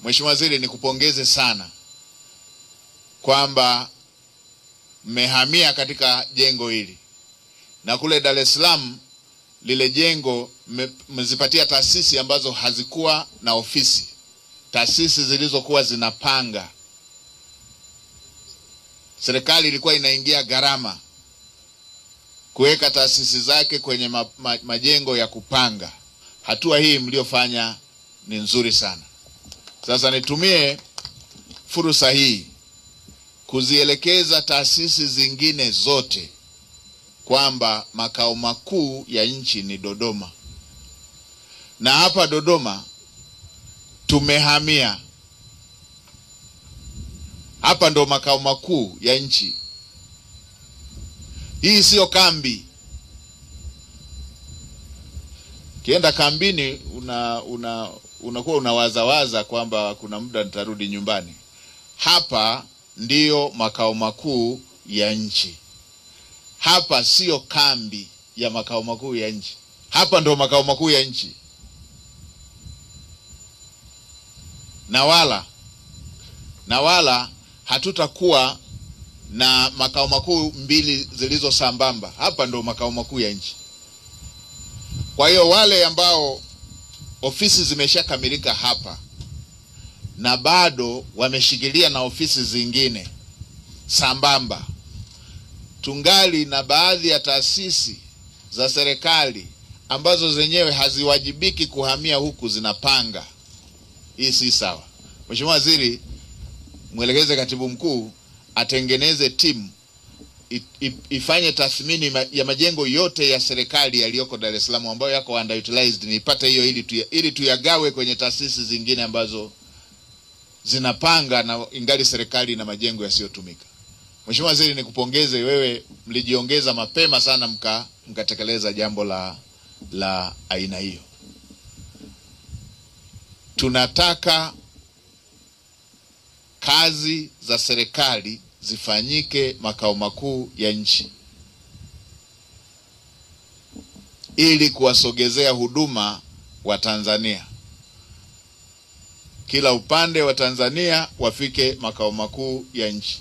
Mheshimiwa Waziri, nikupongeze sana kwamba mmehamia katika jengo hili, na kule Dar es Salaam lile jengo mmezipatia taasisi ambazo hazikuwa na ofisi, taasisi zilizokuwa zinapanga. Serikali ilikuwa inaingia gharama kuweka taasisi zake kwenye majengo ya kupanga. Hatua hii mliofanya ni nzuri sana. Sasa nitumie fursa hii kuzielekeza taasisi zingine zote kwamba makao makuu ya nchi ni Dodoma, na hapa Dodoma tumehamia. Hapa ndo makao makuu ya nchi. Hii sio kambi. Kienda kambini unakuwa unawazawaza kwamba kuna muda nitarudi nyumbani. Hapa ndiyo makao makuu ya nchi. Hapa sio kambi ya makao makuu ya nchi. Hapa ndo makao makuu ya nchi. Na wala hatutakuwa na makao makuu mbili zilizo sambamba. Hapa ndo makao makuu ya nchi. Kwa hiyo wale ambao ofisi zimeshakamilika hapa na bado wameshikilia na ofisi zingine sambamba, tungali na baadhi ya taasisi za serikali ambazo zenyewe haziwajibiki kuhamia huku zinapanga. Hii si sawa. Mheshimiwa Waziri, mwelekeze Katibu Mkuu atengeneze timu ifanye tathmini ya majengo yote ya serikali yaliyoko Dar es Salaam ambayo yako underutilized, nipate hiyo ili tuyagawe kwenye taasisi zingine ambazo zinapanga na ingali serikali na majengo yasiyotumika. Mheshimiwa Waziri, nikupongeze wewe, mlijiongeza mapema sana mkatekeleza jambo la aina hiyo. Tunataka kazi za serikali zifanyike makao makuu ya nchi ili kuwasogezea huduma wa Tanzania. Kila upande wa Tanzania wafike makao makuu ya nchi.